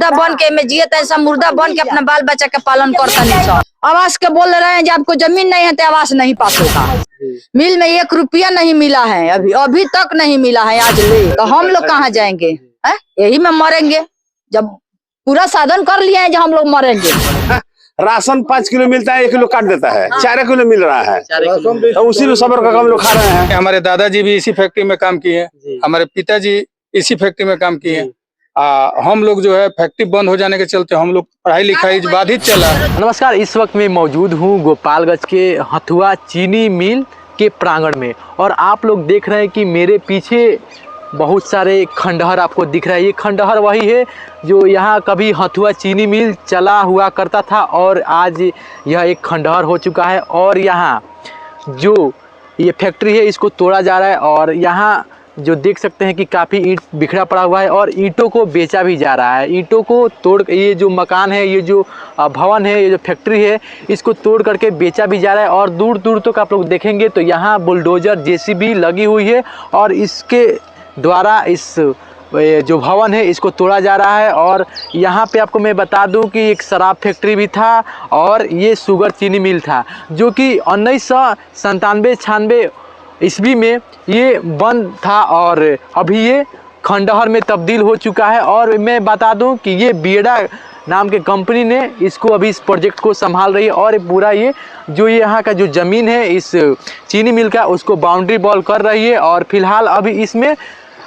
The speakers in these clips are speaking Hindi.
मुर्दा बन के में जिए ऐसा मुर्दा बन के अपना बाल बच्चा का पालन करता नहीं सब। आवास के बोल रहे हैं जब आपको जमीन नहीं है तो आवास नहीं पास होगा। मिल में 1 रुपया नहीं मिला है, अभी तक नहीं मिला है आज ले, तो हम लोग कहाँ जाएंगे? यही में मरेंगे। जब पूरा साधन कर लिए हैं जब हम लोग मरेंगे। राशन 5 किलो मिलता है, 1 किलो काट देता है, 4 किलो मिल रहा है, तो उसी में सबर का हम लोग खा रहे हैं। हमारे दादाजी भी इसी फैक्ट्री में काम किए, हमारे पिताजी इसी फैक्ट्री में काम किए। हम लोग जो है फैक्ट्री बंद हो जाने के चलते हम लोग पढ़ाई लिखाई बाधित चला। नमस्कार, इस वक्त मैं मौजूद हूँ गोपालगंज के हथुआ चीनी मिल के प्रांगण में, और आप लोग देख रहे हैं कि मेरे पीछे बहुत सारे खंडहर आपको दिख रहा है। ये खंडहर वही है जो यहाँ कभी हथुआ चीनी मिल चला हुआ करता था, और आज यह एक खंडहर हो चुका है। और यहाँ जो ये फैक्ट्री है इसको तोड़ा जा रहा है, और यहाँ जो देख सकते हैं कि काफ़ी ईंट बिखरा पड़ा हुआ है, और ईंटों को बेचा भी जा रहा है। ईंटों को तोड़, ये जो मकान है, ये जो भवन है, ये जो फैक्ट्री है, इसको तोड़ करके बेचा भी जा रहा है। और दूर दूर तक आप लोग देखेंगे तो यहाँ बुलडोजर जेसीबी लगी हुई है, और इसके द्वारा इस जो भवन है इसको तोड़ा जा रहा है। और यहाँ पे आपको मैं बता दूं कि एक शराब फैक्ट्री भी था, और ये शुगर चीनी मिल था, जो कि 1997-96 ईस्वी में ये बंद था, और अभी ये खंडहर में तब्दील हो चुका है। और मैं बता दूं कि ये बीएडा नाम के कंपनी ने इसको अभी इस प्रोजेक्ट को संभाल रही है, और पूरा ये जो यहाँ का जो ज़मीन है इस चीनी मिल का, उसको बाउंड्री वॉल कर रही है। और फिलहाल अभी इसमें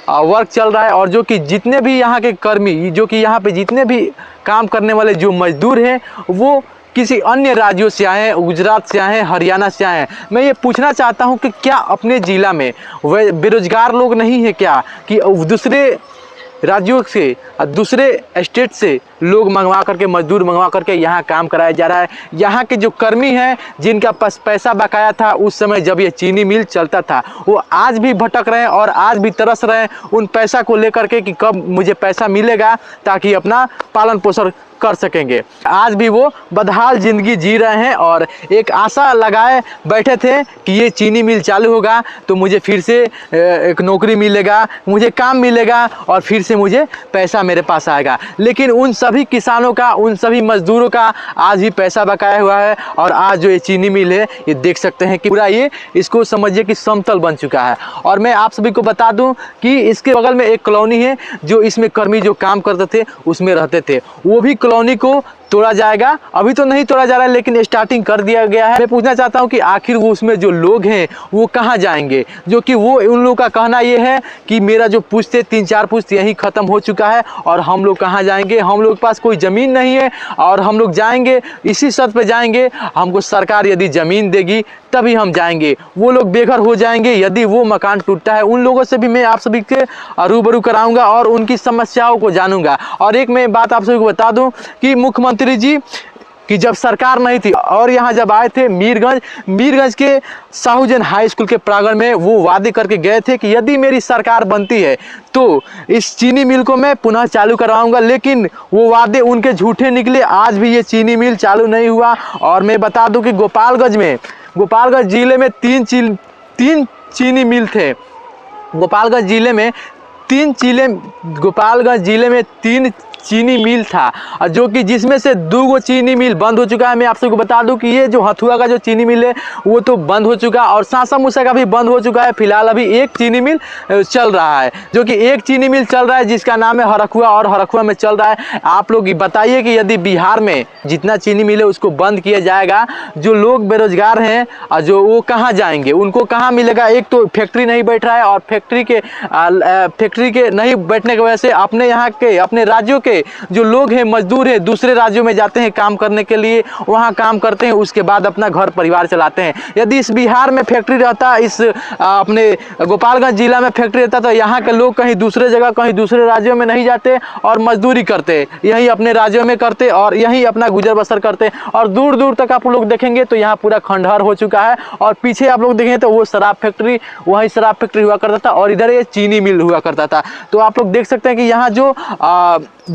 वर्क चल रहा है, और जो कि जितने भी यहाँ के कर्मी, जो कि यहाँ पे जितने भी काम करने वाले जो मजदूर हैं, वो किसी अन्य राज्यों से आए हैं, गुजरात से आए हैं, हरियाणा से आए हैं। मैं ये पूछना चाहता हूँ कि क्या अपने ज़िला में वे बेरोजगार लोग नहीं है क्या, कि दूसरे राज्यों से, दूसरे स्टेट से लोग मंगवा करके, मजदूर मंगवा करके यहाँ काम कराया जा रहा है। यहाँ के जो कर्मी हैं, जिनका पास पैसा बकाया था उस समय जब ये चीनी मिल चलता था, वो आज भी भटक रहे हैं, और आज भी तरस रहे हैं उन पैसा को लेकर के कि कब मुझे पैसा मिलेगा ताकि अपना पालन पोषण कर सकेंगे। आज भी वो बदहाल ज़िंदगी जी रहे हैं, और एक आशा लगाए बैठे थे कि ये चीनी मिल चालू होगा तो मुझे फिर से एक नौकरी मिलेगा, मुझे काम मिलेगा, और फिर से मुझे पैसा मेरे पास आएगा। लेकिन उन सभी किसानों का, उन सभी मजदूरों का आज भी पैसा बकाया हुआ है। और आज जो ये चीनी मिल है, ये देख सकते हैं कि पूरा ये, इसको समझिए कि समतल बन चुका है। और मैं आप सभी को बता दूं कि इसके बगल में एक कॉलोनी है, जो इसमें कर्मी जो काम करते थे उसमें रहते थे, वो भी कॉलोनी को तोड़ा जाएगा। अभी तो नहीं तोड़ा जा रहा है, लेकिन स्टार्टिंग कर दिया गया है। मैं पूछना चाहता हूं कि आखिर वो उसमें जो लोग हैं वो कहां जाएंगे, जो कि वो उन लोगों का कहना ये है कि मेरा जो पुश्त 3-4 पुश्त यहीं ख़त्म हो चुका है, और हम लोग कहां जाएंगे, हम लोग के पास कोई ज़मीन नहीं है, और हम लोग जाएंगे इसी शर्त पे जाएंगे, हमको सरकार यदि ज़मीन देगी तभी हम जाएंगे। वो लोग बेघर हो जाएंगे यदि वो मकान टूटता है। उन लोगों से भी मैं आप सभी के रूबरू कराऊंगा और उनकी समस्याओं को जानूंगा। और एक मैं बात आप सभी को बता दूं कि मुख्यमंत्री जी कि जब सरकार नहीं थी, और यहाँ जब आए थे मीरगंज के साहूजन हाई स्कूल के प्रांगण में, वो वादे करके गए थे कि यदि मेरी सरकार बनती है तो इस चीनी मिल को मैं पुनः चालू करवाऊंगा। लेकिन वो वादे उनके झूठे निकले, आज भी ये चीनी मिल चालू नहीं हुआ। और मैं बता दूं कि गोपालगंज जिले में तीन चीनी मिल थे। गोपालगंज जिले में तीन चीनी मिल था, जो कि जिसमें से 2 चीनी मिल बंद हो चुका है। मैं आप सबको बता दूं कि ये जो हथुआ का जो चीनी मिल है वो तो बंद हो चुका, और सासा मूसा का भी बंद हो चुका है। फिलहाल अभी एक चीनी मिल चल रहा है, जो कि एक चीनी मिल चल रहा है जिसका नाम है हरखुआ, और हरखुआ में चल रहा है। आप लोग बताइए कि यदि बिहार में जितना चीनी मिल है उसको बंद किया जाएगा, जो लोग बेरोजगार हैं जो वो कहाँ जाएंगे, उनको कहाँ मिलेगा? एक तो फैक्ट्री नहीं बैठ रहा है, और फैक्ट्री के नहीं बैठने की वजह से अपने यहाँ के, अपने राज्यों के जो लोग हैं, मजदूर हैं, दूसरे राज्यों में जाते हैं काम करने के लिए, वहां काम करते हैं, उसके बाद अपना घर परिवार चलाते हैं। यदि इस बिहार में फैक्ट्री रहता, इस अपने गोपालगंज जिला में फैक्ट्री रहता, तो यहाँ के लोग कहीं दूसरे जगह, कहीं दूसरे राज्यों में नहीं जाते और मजदूरी करते, यहीं अपने राज्यों में करते और यहीं अपना गुजर बसर करते। और दूर दूर तक आप लोग देखेंगे तो यहाँ पूरा खंडहर हो चुका है, और पीछे आप लोग देखेंगे तो वो शराब फैक्ट्री, वहीं शराब फैक्ट्री हुआ करता था, और इधर ये चीनी मिल हुआ करता था। तो आप लोग देख सकते हैं कि यहाँ जो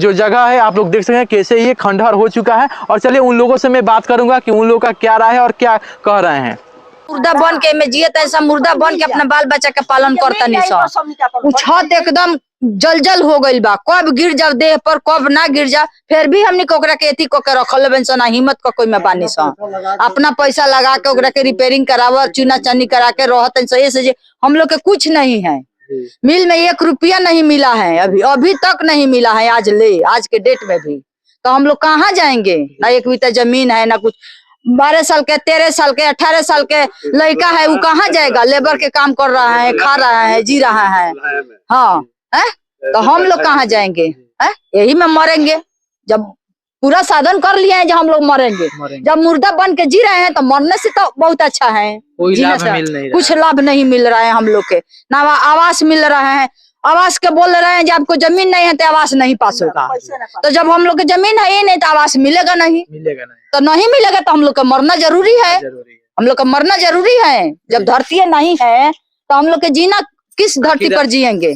जगह है, आप लोग देख सकते हैं कैसे ये खंडहर हो चुका है। और चलिए उन लोगों से मैं बात करूंगा कि उन लोगों का क्या राय है और क्या कह रहे हैं। मुर्दा बन के में जिए ऐसा मुर्दा बन के अपना बाल बच्चा का पालन करता नहीं सब। छत एकदम जल हो गइल बा, कब गिर जाओ देह पर कब ना गिर जा, फिर भी हमनी ओकरा के एथी को के रखल बन सन, हिम्मत को कोई में बानी सन, अपना पैसा लगा के ओकरा के रिपेयरिंग करावा, चूना चनी करा के रहत सही से। हम लोग के कुछ नहीं है, मिल में 1 रुपया नहीं मिला है, अभी तक नहीं मिला है, आज के डेट में भी। तो हम लोग कहाँ जाएंगे? ना 1 बीता जमीन है, ना कुछ। 12 साल के, 13 साल के, 18 साल के लड़का है, वो कहाँ जाएगा? लेबर के काम कर रहा है, खा रहा है, जी रहा है। हाँ है? तो हम लोग कहाँ जाएंगे? है? यही में मरेंगे। जब पूरा साधन कर लिए हैं, जब हम लोग मरेंगे। जब मुर्दा बन के जी रहे हैं तो मरने से तो बहुत अच्छा है, कुछ लाभ नहीं मिल रहा है हम लोग के। ना आवास मिल रहा है, आवास के बोल रहे हैं जब आपको जमीन नहीं है तो आवास नहीं पास होगा। तो जब हम लोग की जमीन है ही नहीं तो आवास मिलेगा नहीं, तो नहीं मिलेगा तो हम लोग का मरना जरूरी है। हम लोग का मरना जरूरी है। जब धरती नहीं है तो हम लोग के जीना किस धरती पर जिएंगे?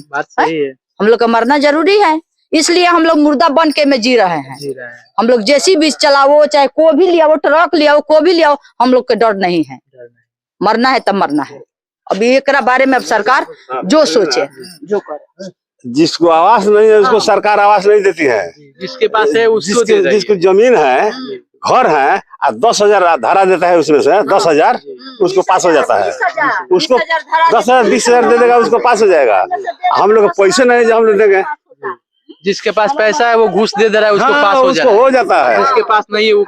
हम लोग का मरना जरूरी है, इसलिए हम लोग मुर्दा बन के में जी रहे हैं। हम लोग जैसी भी चलाओ, चाहे को भी लियाओ, ट्रक लियाओ, को भी लियाओ, हम लोग के डर नहीं है। मरना है तब मरना है। अभी एक बारे में अब सरकार जो सोचे, जो करे। जिसको आवास नहीं है उसको सरकार आवास नहीं देती है, जिसके पास है उसको जिसको जमीन है, घर है, 10,000 धारा देता है, उसमें से 10,000 उसको पास हो जाता है। उसको 10,000 20,000 दे देगा, उसको पास हो जाएगा। हम लोग पैसे नहीं जो हम लोग देंगे। जिसके पास पैसा है वो घूस दे रहा है, उसको पास हो जाता है। जिसके पास नहीं है वो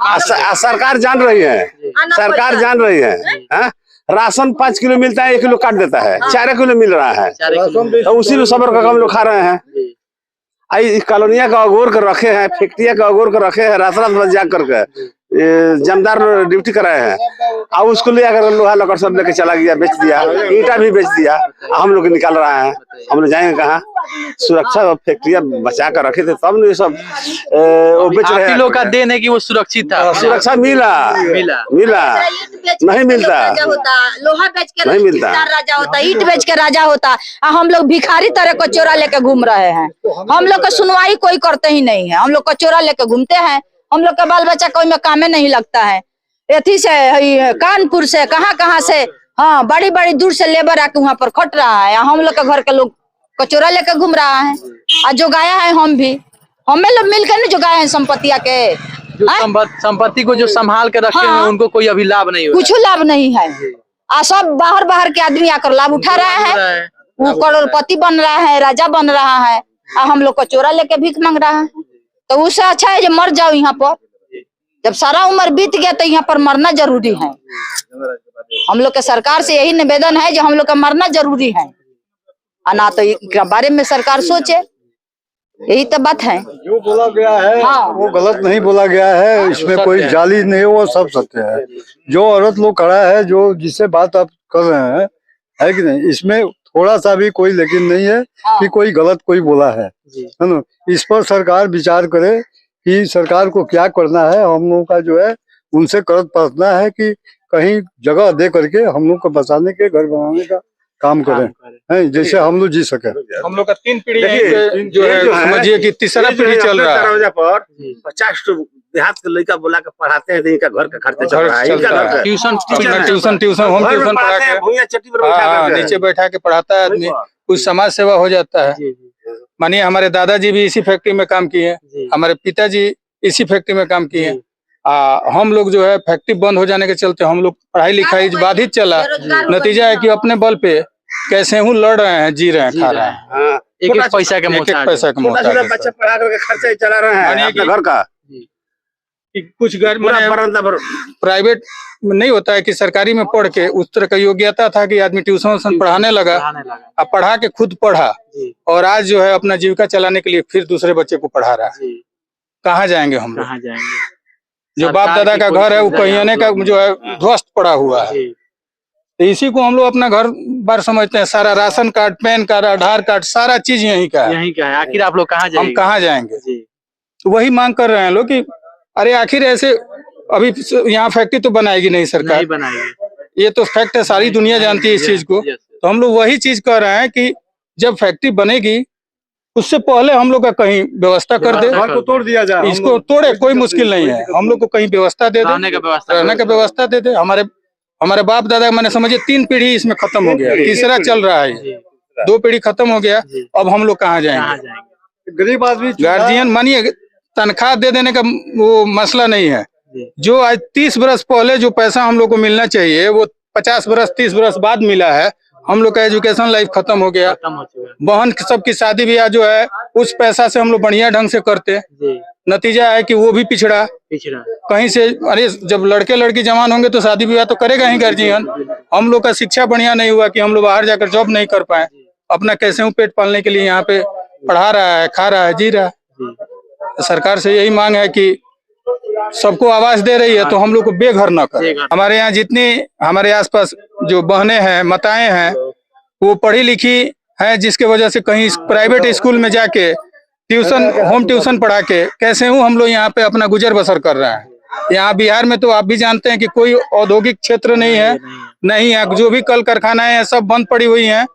सरकार जान रही है, सरकार जान रही है। राशन 5 किलो मिलता है, 1 किलो काट देता है, 4 किलो मिल रहा है, तो उसी में सबर का हम लोग खा रहे हैं। आई कॉलोनिया का अगोर कर रखे हैं, फैक्ट्रिया का अगोर कर रखे हैं, रात रात जाग करके जमदार ड्यूटी कराए हैं। अब उसको ले आकर लोहा लकड़ सब लेके चला गया, बेच दिया, ईंटा भी बेच दिया। हम लोग निकाल रहा है, हम लोग जाएंगे कहाँ? सुरक्षा फैक्ट्रिया बचा कर रखे थे तब ये सब वो बेच रहे हैं। लोग का देन है कि वो सुरक्षित था, सुरक्षा मिला नहीं मिलता, लोहा बेच के नहीं मिलता, राजा होता, ईंट बेच के राजा होता। हम लोग भिखारी तरह को चोरा लेके घूम रहे हैं। हम लोग का सुनवाई कोई करते ही नहीं है, हम लोग का चोरा लेके घूमते हैं। हम लोग का बाल बच्चा कोई में कामे नहीं लगता है। एथी से कानपुर से कहाँ से, हाँ बड़ी बड़ी दूर से लेबर आके वहाँ पर खट रहा है। हम लोग का घर के लोग कचोरा लेकर घूम रहा है। आज जो गाया है हम भी, हमें लोग मिलकर नहीं जो गाया है संपत्तिया के, संपत्ति को जो संभाल के रखे हैं उनको कोई अभी लाभ नहीं हुआ, कुछ लाभ नहीं है। सब बाहर के आदमी आकर लाभ उठा रहा है, वो करोड़पति बन रहा है, राजा बन रहा है, हम लोग कचोरा लेके भीख मांग रहा है। तो उससे अच्छा है जो मर जाओ यहाँ पर। जब सारा उम्र बीत गया तो यहाँ पर मरना जरूरी है। हम लोग के सरकार से यही निवेदन है जो हम लोग का मरना जरूरी है, ना तो इस बारे में सरकार सोचे। यही तो बात है। जो बोला गया है वो गलत नहीं बोला गया है, इसमें कोई जाली नहीं है, वो सब सत्य है। जो औरत लोग खड़ा है, जो जिससे बात आप कर रहे हैं, है कि नहीं, इसमें थोड़ा सा भी कोई लेकिन नहीं है कि कोई गलत कोई बोला है ना। इस पर सरकार विचार करे कि सरकार को क्या करना है। हम लोगों का जो है उनसे करत पड़ना है कि कहीं जगह दे करके हम लोग को बचाने के, घर बनाने का काम करें, हैं, जैसे हम लोग जी सके। हम लोग का 3 पीढ़ी जो है समझिए कि तीसरा पीढ़ी चल रहा है। 50 देहात के लड़का बुला के पढ़ाते हैं, इनका घर का खर्चा चल रहा है। ट्यूशन होम ट्यूशन पढ़ा के नीचे बैठा के पढ़ाता है आदमी, कुछ समाज सेवा हो जाता है। मानिए हमारे दादाजी भी इसी फैक्ट्री में काम किए, हमारे पिताजी इसी फैक्ट्री में काम किए। हम लोग जो है फैक्ट्री बंद हो जाने के चलते हम लोग पढ़ाई लिखाई बाधित चला। नतीजा है कि अपने बल पे कैसे हूँ लड़ रहे हैं, जी रहे हैं, खा रहे हैं, एक पैसा के मोहताज, बच्चा पढ़ा करके खर्चा ही चला रहे हैं अपने घर का। कुछ घर प्राइवेट नहीं होता है कि सरकारी में पढ़ के उस तरह का योग्यता था कि आदमी ट्यूशन पढ़ाने लगा, अब पढ़ा के खुद पढ़ा और आज जो है अपना जीविका चलाने के लिए फिर दूसरे बच्चे को पढ़ा रहा है। कहाँ जाएंगे हम लोग? जो बाप दादा का घर है वो कहीं का जो है ध्वस्त पड़ा हुआ है। तो इसी को हम लोग अपना घर बार समझते हैं। सारा राशन कार्ड, पैन कार्ड, आधार कार्ड, सारा चीज यहीं का है। आखिर आप लोग कहाँ जाएंगे? हम कहाँ जाएंगे? तो वही मांग कर रहे हैं लोग कि अरे आखिर ऐसे अभी यहाँ फैक्ट्री तो बनाएगी नहीं सरकार, नहीं बनाएगी, ये तो फैक्ट है, सारी दुनिया जानती है इस चीज को। तो हम लोग वही चीज कर रहे हैं कि जब फैक्ट्री बनेगी उससे पहले हम लोग का कहीं व्यवस्था कर दे, घर को तोड़ दिया जाए। इसको तोड़े कोई मुश्किल नहीं है, हम लोग को कहीं व्यवस्था दे दे, रहने का व्यवस्था दे दे। हमारे बाप दादा मैंने समझिए 3 पीढ़ी इसमें खत्म हो गया, तीसरा चल रहा है। 2 पीढ़ी खत्म हो गया, अब हम लोग कहाँ जाएंगे? गरीब आदमी गार्जियन मानिए तनख्वाह दे देने का वो मसला नहीं है, जो आज 30 बरस पहले जो पैसा हम लोग को मिलना चाहिए वो 50 बरस 30 बरस बाद मिला है। हम लोग का एजुकेशन लाइफ खत्म हो गया। बहन सबकी शादी ब्याह जो है उस पैसा से हम लोग बढ़िया ढंग से करते, नतीजा है कि वो भी पिछड़ा कहीं से। अरे जब लड़के लड़की जवान होंगे तो शादी ब्याह तो करेगा ही गार्जियन। हम लोग का शिक्षा बढ़िया नहीं हुआ कि हम लोग बाहर जाकर जॉब नहीं कर पाए, अपना कैसे हूँ पेट पालने के लिए यहाँ पे पढ़ा रहा है, खा रहा है, जी रहा है। सरकार से यही मांग है कि सबको आवाज दे रही है तो हम लोग को बेघर न कर। हमारे यहाँ जितनी हमारे आसपास जो बहनें हैं, माताएं हैं, वो पढ़ी लिखी हैं, जिसके वजह से कहीं प्राइवेट स्कूल में जाके होम ट्यूशन पढ़ा के कैसे हूँ हम लोग यहाँ पे अपना गुजर बसर कर रहे हैं। यहाँ बिहार में तो आप भी जानते हैं कि कोई औद्योगिक क्षेत्र नहीं है, नहीं है, जो भी कल कारखानाएं हैं सब बंद पड़ी हुई हैं।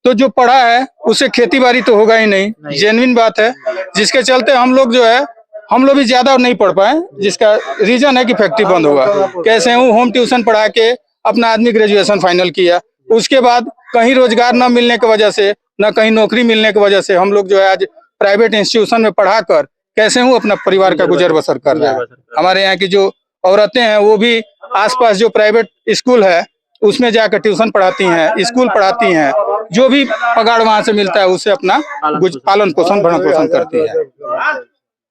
तो जो पढ़ा है उसे खेती बाड़ी तो होगा ही नहीं, जेन्युइन बात है। जिसके चलते हम लोग जो है हम लोग भी ज्यादा नहीं पढ़ पाए, जिसका रीजन है कि फैक्ट्री बंद हुआ। कैसे हूँ होम ट्यूशन पढ़ा के अपना आदमी ग्रेजुएशन फाइनल किया, उसके बाद कहीं रोजगार न मिलने की वजह से, न कहीं नौकरी मिलने की वजह से हम लोग जो है आज प्राइवेट इंस्टीट्यूशन में पढ़ा कर कैसे हूँ अपना परिवार का गुजर बसर कर रहा है। हमारे यहाँ की जो औरतें हैं वो भी आसपास जो प्राइवेट स्कूल है उसमें जाकर ट्यूशन पढ़ाती हैं, स्कूल पढ़ाती हैं, जो भी पगार वहां से मिलता है उससे अपना पालन पोषण भरण पोषण करती है।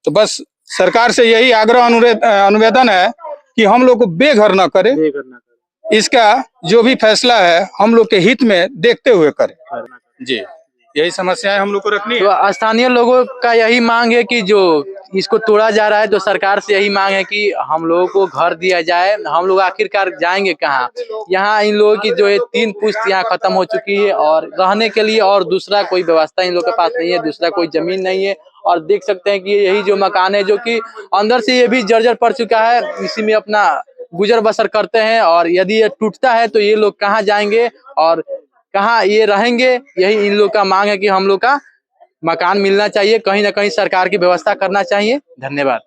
तो बस सरकार से यही आग्रह अनुवेदन है कि हम लोग को बेघर न करे, इसका जो भी फैसला है हम लोग के हित में देखते हुए करे। जी, यही समस्याएं हम लोग को रखनी है। तो स्थानीय लोगों का यही मांग है कि जो इसको तोड़ा जा रहा है, तो सरकार से यही मांग है कि हम लोगों को घर दिया जाए। हम लोग आखिरकार जाएंगे कहाँ? यहाँ इन लोगों की जो है 3 पुश्त यहाँ खत्म हो चुकी है और रहने के लिए और दूसरा कोई व्यवस्था इन लोगों के पास नहीं है, दूसरा कोई जमीन नहीं है। और देख सकते हैं कि यही जो मकान है जो कि अंदर से ये भी जर्जर पड़ चुका है, इसी में अपना गुजर बसर करते हैं। और यदि ये टूटता है तो ये लोग कहाँ जाएंगे और कहाँ ये रहेंगे? यही इन लोग का मांग है कि हम लोग का मकान मिलना चाहिए, कहीं ना कहीं सरकार की व्यवस्था करना चाहिए। धन्यवाद।